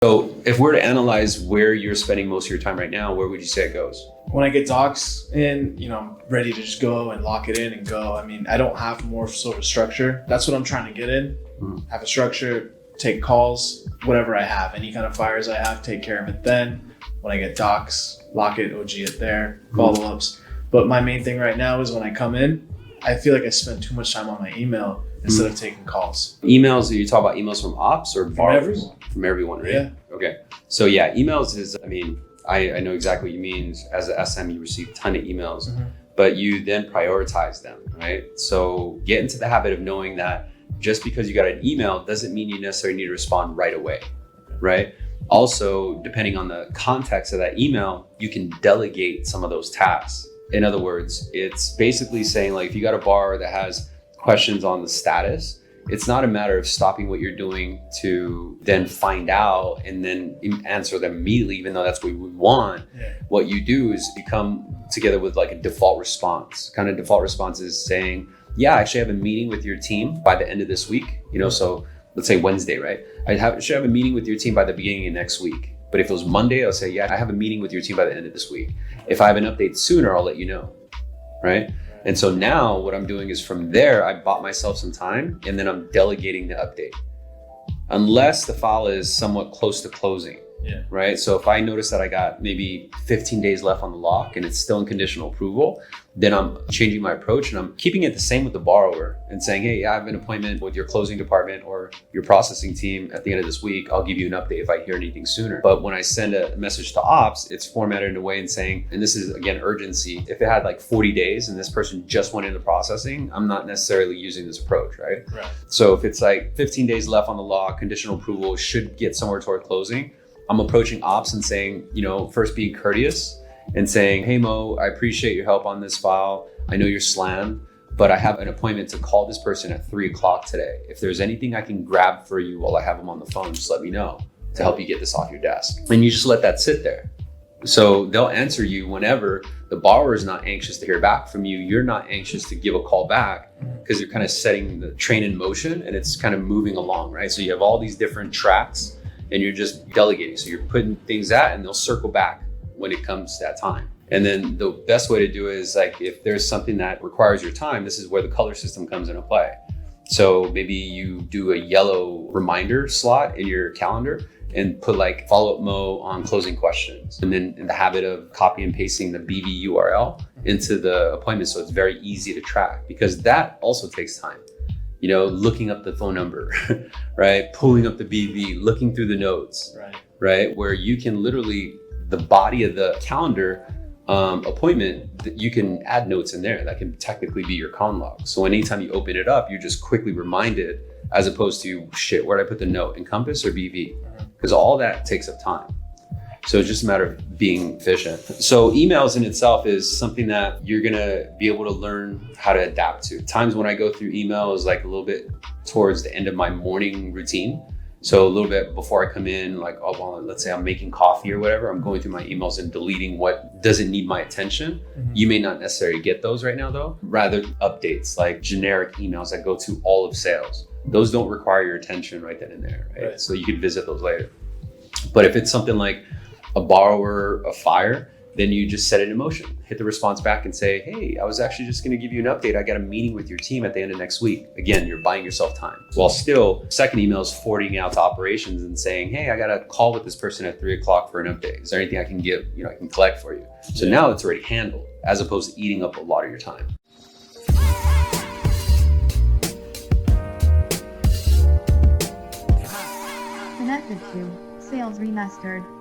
So if we're to analyze where you're spending most of your time right now, where would you say it goes? When I get docs in, I'm ready to just go and lock it in and go. I mean, I don't have more sort of structure. That's what I'm trying to get in. Have a structure, take calls, whatever I have, any kind of fires I have, take care of it then. When I get docs, lock it, OG it there, follow-ups. But my main thing right now is when I come in, I feel like I spend too much time on my email instead of taking calls. Emails, you talk about emails from ops or borrowers? From everyone. From everyone, right? Yeah. Okay. So yeah, emails is, I know exactly what you mean. As an SM, you receive a ton of emails, but you then prioritize them, right? So get into the habit of knowing that just because you got an email doesn't mean you necessarily need to respond right away, right? Also, depending on the context of that email, you can delegate some of those tasks. In other words, it's basically saying like, if you got a borrower that has questions on the status, it's not a matter of stopping what you're doing to then find out and then answer them immediately, even though that's what we want. Yeah. What you do is you come together with like a default response. Kind of default response is saying, yeah, I actually have a meeting with your team by the end of this week. So let's say Wednesday, right? Should have a meeting with your team by the beginning of next week. But if it was Monday, I'll say, yeah, I have a meeting with your team by the end of this week. If I have an update sooner, I'll let you know, right? And so now what I'm doing is from there, I bought myself some time and then I'm delegating the update. Unless the file is somewhat close to closing, right? So if I notice that I got maybe 15 days left on the lock and it's still in conditional approval, then I'm changing my approach and I'm keeping it the same with the borrower and saying, hey, I have an appointment with your closing department or your processing team at the end of this week. I'll give you an update if I hear anything sooner. But when I send a message to ops, it's formatted in a way and saying, and this is again, urgency. If it had like 40 days and this person just went into processing, I'm not necessarily using this approach, right? So if it's like 15 days left on the lock, conditional approval should get somewhere toward closing, I'm approaching ops and saying, first being courteous and saying, hey Mo, I appreciate your help on this file. I know you're slammed, but I have an appointment to call this person at 3:00 today. If there's anything I can grab for you while I have them on the phone, just let me know to help you get this off your desk. And you just let that sit there. So they'll answer you whenever the borrower is not anxious to hear back from you. You're not anxious to give a call back because you're kind of setting the train in motion and it's kind of moving along, right? So you have all these different tracks and you're just delegating. So you're putting things out and they'll circle back when it comes to that time. And then the best way to do it is like, if there's something that requires your time, this is where the color system comes into play. So maybe you do a yellow reminder slot in your calendar and put like follow-up Mo on closing questions. And then in the habit of copy and pasting the BV URL into the appointment. So it's very easy to track because that also takes time. Looking up the phone number, right? Pulling up the BV, looking through the notes, right? Where you can literally, the body of the calendar appointment, that you can add notes in there. That can technically be your con log. So anytime you open it up, you're just quickly reminded as opposed to, shit, where did I put the note? Encompass or BV? Because all that takes up time. So it's just a matter of being efficient. So emails in itself is something that you're gonna be able to learn how to adapt to. Times when I go through email is like a little bit towards the end of my morning routine. So a little bit before I come in, like, let's say I'm making coffee or whatever, I'm going through my emails and deleting what doesn't need my attention. You may not necessarily get those right now though. Rather updates, like generic emails that go to all of sales. Those don't require your attention right then and there, right? So you could visit those later. But if it's something like a borrower, a fire, then you just set it in motion. Hit the response back and say, hey, I was actually just gonna give you an update. I got a meeting with your team at the end of next week. Again, you're buying yourself time. While still, second email is forwarding out to operations and saying, hey, I got a call with this person at 3:00 for an update. Is there anything I can give, I can collect for you? So now it's already handled as opposed to eating up a lot of your time. Connected to SalesRemastered.